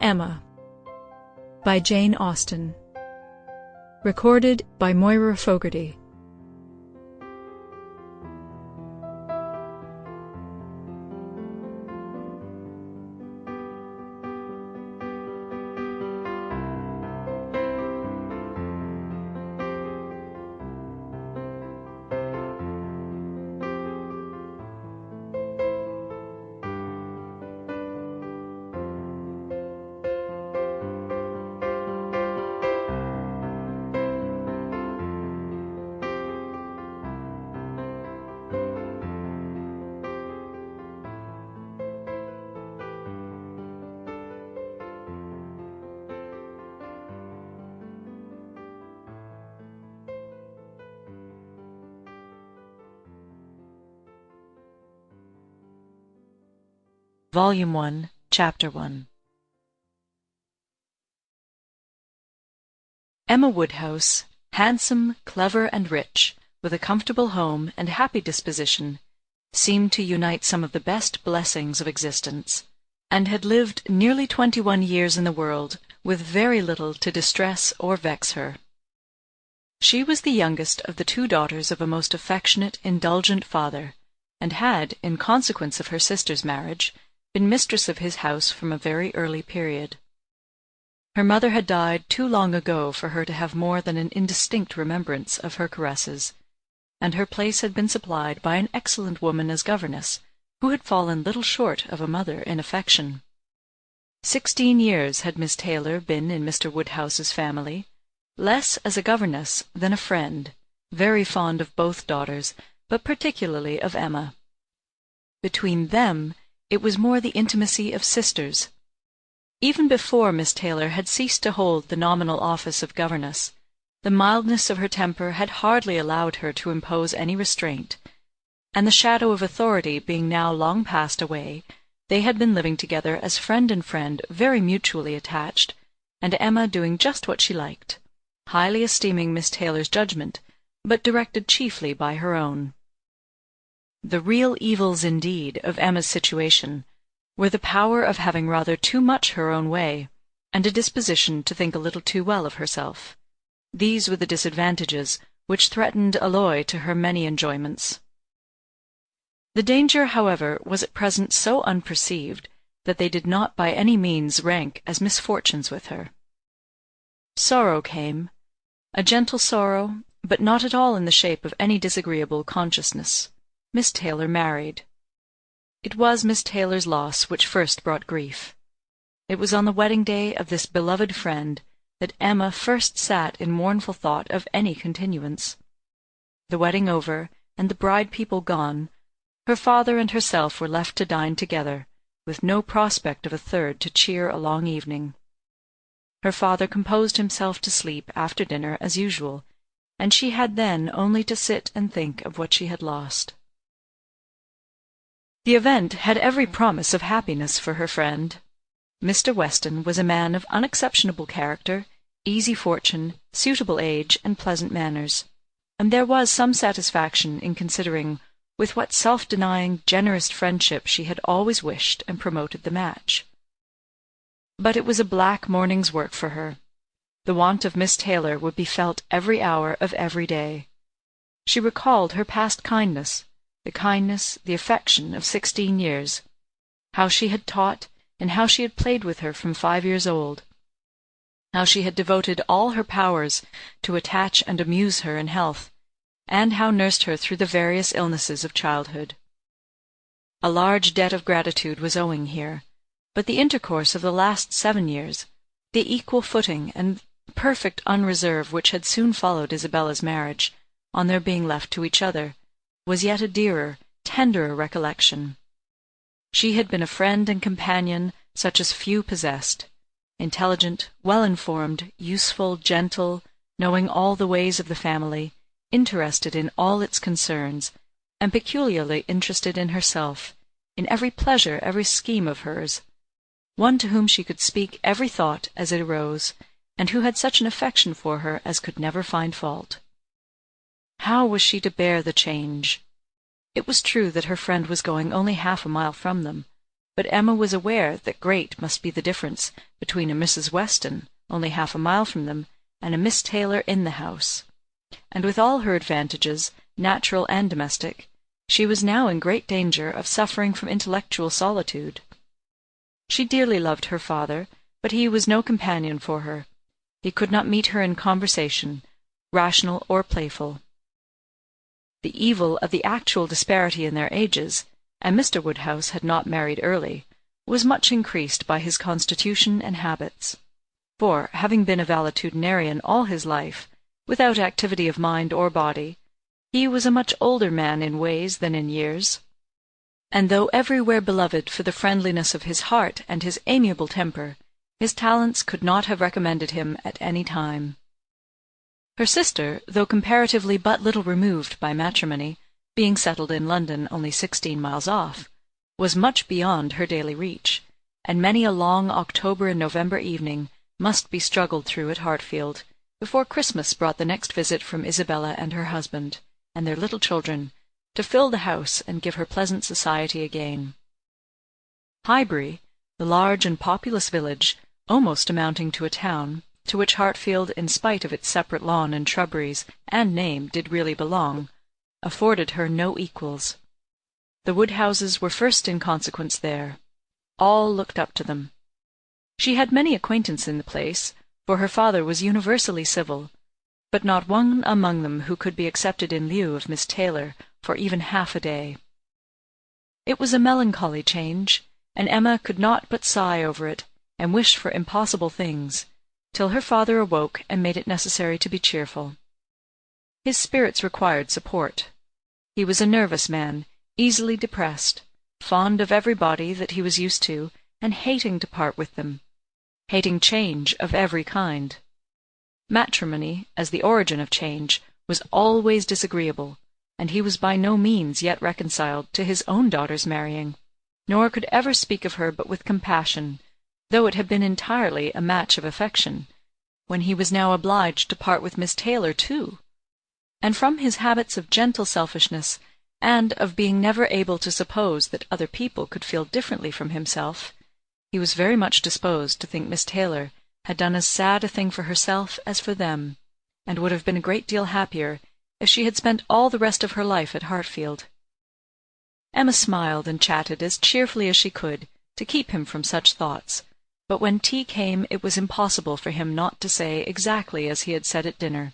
Emma by Jane Austen. Recorded by Moira Fogarty. Volume 1, Chapter 1. Emma Woodhouse, handsome, clever, and rich, with a comfortable home and happy disposition, seemed to unite some of the best blessings of existence, and had lived nearly 21 years in the world with very little to distress or vex her. She was the youngest of the 2 daughters of a most affectionate, indulgent father, and had, in consequence of her sister's marriage, been mistress of his house from a very early period. Her mother had died too long ago for her to have more than an indistinct remembrance of her caresses, and her place had been supplied by an excellent woman as governess, who had fallen little short of a mother in affection. 16 years had Miss Taylor been in Mr. Woodhouse's family, less as a governess than a friend, very fond of both daughters, but particularly of Emma. Between them it was more the intimacy of sisters. Even before Miss Taylor had ceased to hold the nominal office of governess, the mildness of her temper had hardly allowed her to impose any restraint, and the shadow of authority being now long passed away, they had been living together as friend and friend, very mutually attached, and Emma doing just what she liked, highly esteeming Miss Taylor's judgment, but directed chiefly by her own. The real evils, indeed, of Emma's situation were the power of having rather too much her own way, and a disposition to think a little too well of herself. These were the disadvantages which threatened alloy to her many enjoyments. The danger, however, was at present so unperceived that they did not by any means rank as misfortunes with her. Sorrow came, a gentle sorrow, but not at all in the shape of any disagreeable consciousness. Miss Taylor married. It was Miss Taylor's loss which first brought grief. It was on the wedding day of this beloved friend that Emma first sat in mournful thought of any continuance. The wedding over, and the bride people gone, her father and herself were left to dine together, with no prospect of a third to cheer a long evening. Her father composed himself to sleep after dinner as usual, and she had then only to sit and think of what she had lost. The event had every promise of happiness for her friend. Mr. Weston was a man of unexceptionable character, easy fortune, suitable age, and pleasant manners, and there was some satisfaction in considering with what self-denying, generous friendship she had always wished and promoted the match. But it was a black morning's work for her. The want of Miss Taylor would be felt every hour of every day. She recalled her past kindness, the affection of 16 years, how she had taught, and how she had played with her from 5 years old, how she had devoted all her powers to attach and amuse her in health, and how nursed her through the various illnesses of childhood. A large debt of gratitude was owing here, but the intercourse of the last 7 years, the equal footing and perfect unreserve which had soon followed Isabella's marriage, on their being left to each other, was yet a dearer, tenderer recollection. She had been a friend and companion such as few possessed, intelligent, well-informed, useful, gentle, knowing all the ways of the family, interested in all its concerns, and peculiarly interested in herself, in every pleasure, every scheme of hers, one to whom she could speak every thought as it arose, and who had such an affection for her as could never find fault. How was she to bear the change? It was true that her friend was going only half a mile from them, but Emma was aware that great must be the difference between a Mrs. Weston, only half a mile from them, and a Miss Taylor in the house; and with all her advantages, natural and domestic, she was now in great danger of suffering from intellectual solitude. She dearly loved her father, but he was no companion for her. He could not meet her in conversation, rational or playful. The evil of the actual disparity in their ages, and Mr. Woodhouse had not married early, was much increased by his constitution and habits; for, having been a valetudinarian all his life, without activity of mind or body, he was a much older man in ways than in years, and though everywhere beloved for the friendliness of his heart and his amiable temper, his talents could not have recommended him at any time. Her sister, though comparatively but little removed by matrimony, being settled in London only 16 miles off, was much beyond her daily reach, and many a long October and November evening must be struggled through at Hartfield, before Christmas brought the next visit from Isabella and her husband, and their little children, to fill the house and give her pleasant society again. Highbury, the large and populous village, almost amounting to a town, to which Hartfield, in spite of its separate lawn and shrubberies and name, did really belong, afforded her no equals. The Woodhouses were first in consequence there. All looked up to them. She had many acquaintance in the place, for her father was universally civil, but not one among them who could be accepted in lieu of Miss Taylor for even half a day. It was a melancholy change, and Emma could not but sigh over it, and wish for impossible things, till her father awoke and made it necessary to be cheerful. His spirits required support. He was a nervous man, easily depressed, fond of everybody that he was used to, and hating to part with them, hating change of every kind. Matrimony, as the origin of change, was always disagreeable, and he was by no means yet reconciled to his own daughter's marrying, nor could ever speak of her but with compassion, though it had been entirely a match of affection, when he was now obliged to part with Miss Taylor too; and from his habits of gentle selfishness, and of being never able to suppose that other people could feel differently from himself, he was very much disposed to think Miss Taylor had done as sad a thing for herself as for them, and would have been a great deal happier if she had spent all the rest of her life at Hartfield. Emma smiled and chatted as cheerfully as she could, to keep him from such thoughts, but when tea came it was impossible for him not to say exactly as he had said at dinner.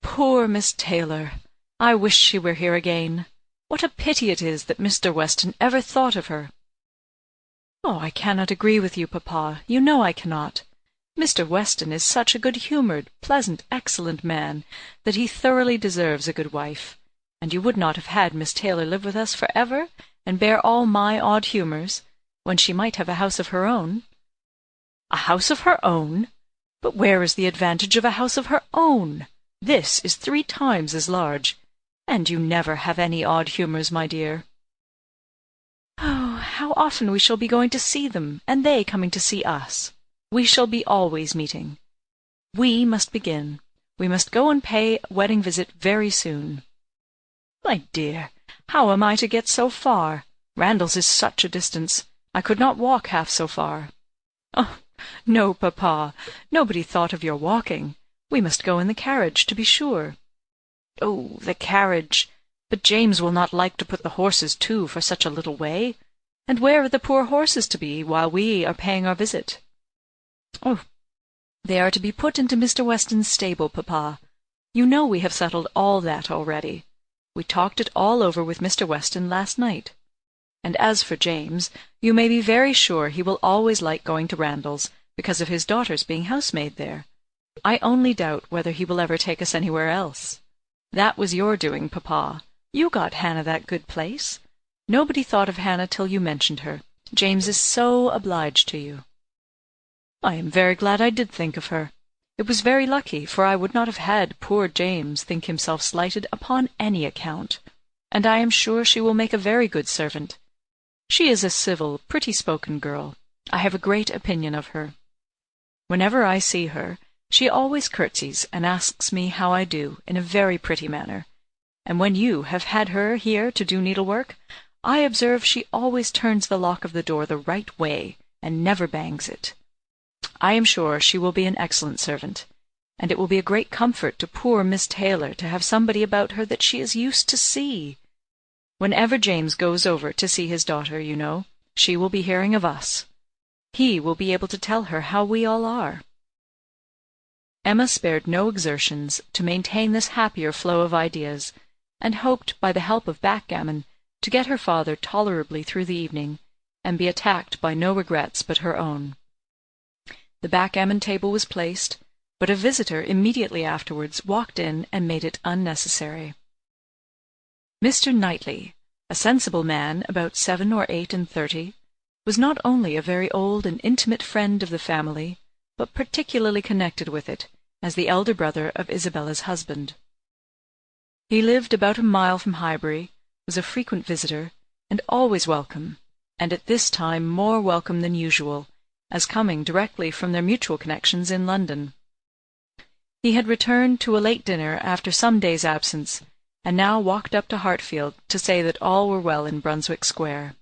"Poor Miss Taylor! I wish she were here again. What a pity it is that Mr. Weston ever thought of her." "Oh, I cannot agree with you, papa. You know I cannot. Mr. Weston is such a good-humoured, pleasant, excellent man, that he thoroughly deserves a good wife, and you would not have had Miss Taylor live with us for ever, and bear all my odd humours, when she might have a house of her own." "A house of her own? But where is the advantage of a house of her own? This is 3 times as large, and you never have any odd humours, my dear." "Oh, how often we shall be going to see them, and they coming to see us! We shall be always meeting. We must begin. We must go and pay a wedding visit very soon." "My dear, how am I to get so far? Randalls is such a distance. I could not walk half so far." "Oh, no, papa. Nobody thought of your walking. We must go in the carriage, to be sure." "Oh, the carriage! But James will not like to put the horses to for such a little way. And where are the poor horses to be while we are paying our visit?" "Oh, they are to be put into Mr. Weston's stable, papa. You know we have settled all that already. We talked it all over with Mr. Weston last night. And as for James, you may be very sure he will always like going to Randalls, because of his daughter's being housemaid there. I only doubt whether he will ever take us anywhere else. That was your doing, papa. You got Hannah that good place. Nobody thought of Hannah till you mentioned her. James is so obliged to you." "I am very glad I did think of her. It was very lucky, for I would not have had poor James think himself slighted upon any account, and I am sure she will make a very good servant. She is a civil, pretty-spoken girl. I have a great opinion of her. Whenever I see her, she always curtsies and asks me how I do, in a very pretty manner, and when you have had her here to do needlework, I observe she always turns the lock of the door the right way, and never bangs it. I am sure she will be an excellent servant, and it will be a great comfort to poor Miss Taylor to have somebody about her that she is used to see. Whenever James goes over to see his daughter, you know, she will be hearing of us. He will be able to tell her how we all are." Emma spared no exertions to maintain this happier flow of ideas, and hoped, by the help of backgammon, to get her father tolerably through the evening, and be attacked by no regrets but her own. The backgammon table was placed, but a visitor immediately afterwards walked in and made it unnecessary. Mr. Knightley, a sensible man about 7 or 38, was not only a very old and intimate friend of the family, but particularly connected with it, as the elder brother of Isabella's husband. He lived about a mile from Highbury, was a frequent visitor, and always welcome, and at this time more welcome than usual, as coming directly from their mutual connections in London. He had returned to a late dinner after some days' absence, and now walked up to Hartfield to say that all were well in Brunswick Square.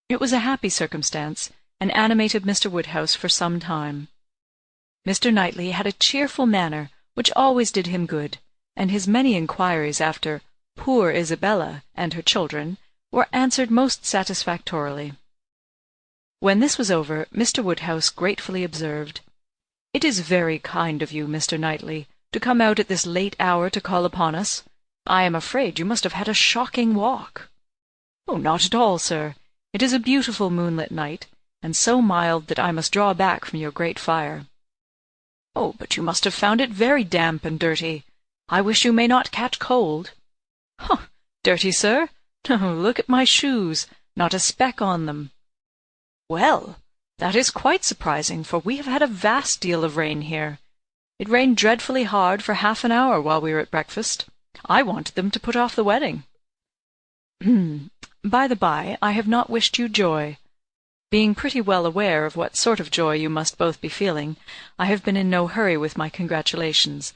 It was a happy circumstance, and animated Mr. Woodhouse for some time. Mr. Knightley had a cheerful manner which always did him good, and his many inquiries after poor Isabella and her children were answered most satisfactorily. When this was over, Mr. Woodhouse gratefully observed, "It is very kind of you, Mr. Knightley, to come out at this late hour to call upon us. I am afraid you must have had a shocking walk." "Oh, not at all, sir. It is a beautiful moonlit night, and so mild that I must draw back from your great fire." "Oh, but you must have found it very damp and dirty. I wish you may not catch cold." "Huh! Dirty, sir? Oh, look at my shoes. Not a speck on them." "Well, that is quite surprising, for we have had a vast deal of rain here. It rained dreadfully hard for half an hour while we were at breakfast. I wanted them to put off the wedding." "By the by, I have not wished you joy. Being pretty well aware of what sort of joy you must both be feeling, I have been in no hurry with my congratulations,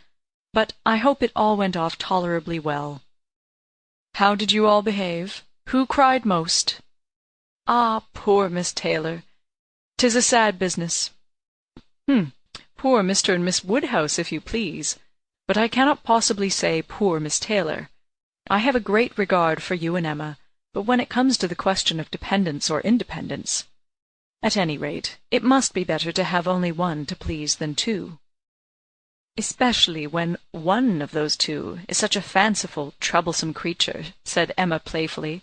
but I hope it all went off tolerably well. How did you all behave? Who cried most?" "Ah, poor Miss Taylor! 'Tis a sad business." "Poor Mr. and Miss Woodhouse, if you please. But I cannot possibly say poor Miss Taylor. I have a great regard for you and Emma, but when it comes to the question of dependence or independence, at any rate, it must be better to have only one to please than two." "Especially when one of those two is such a fanciful, troublesome creature," said Emma playfully.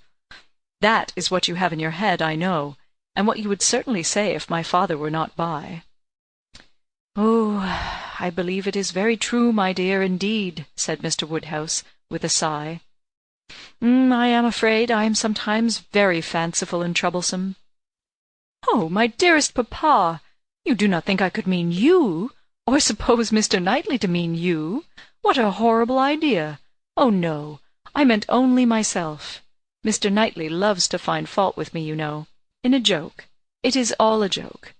"That is what you have in your head, I know, and what you would certainly say if my father were not by." "Oh, I believe it is very true, my dear, indeed," said Mr. Woodhouse, with a sigh. "I am afraid I am sometimes very fanciful and troublesome." "Oh, my dearest papa! You do not think I could mean you, or suppose Mr. Knightley to mean you? What a horrible idea! Oh, no, I meant only myself. Mr. Knightley loves to find fault with me, you know, in a joke. It is all a joke.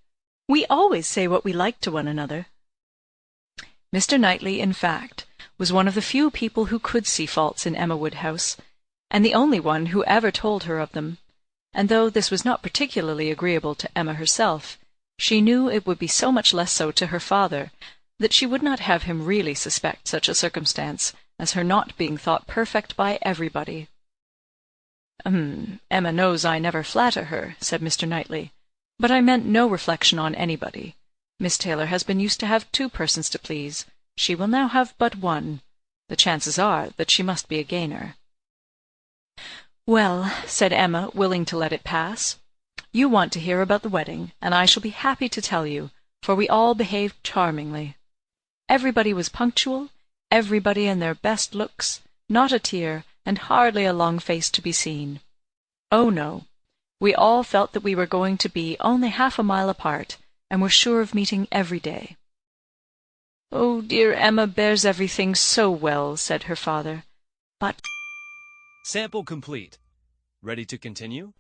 We always say what we like to one another." Mr. Knightley, in fact, was one of the few people who could see faults in Emma Woodhouse, and the only one who ever told her of them, and though this was not particularly agreeable to Emma herself, she knew it would be so much less so to her father, that she would not have him really suspect such a circumstance as her not being thought perfect by everybody. "Emma knows I never flatter her," said Mr. Knightley, "but I meant no reflection on anybody. Miss Taylor has been used to have 2 persons to please. She will now have but 1. The chances are that she must be a gainer." "Well," said Emma, willing to let it pass, "you want to hear about the wedding, and I shall be happy to tell you, for we all behaved charmingly. Everybody was punctual, everybody in their best looks, not a tear, and hardly a long face to be seen. Oh, no, we all felt that we were going to be only half a mile apart, and were sure of meeting every day." "Oh, dear Emma bears everything so well," said her father. "But—" Sample complete. Ready to continue?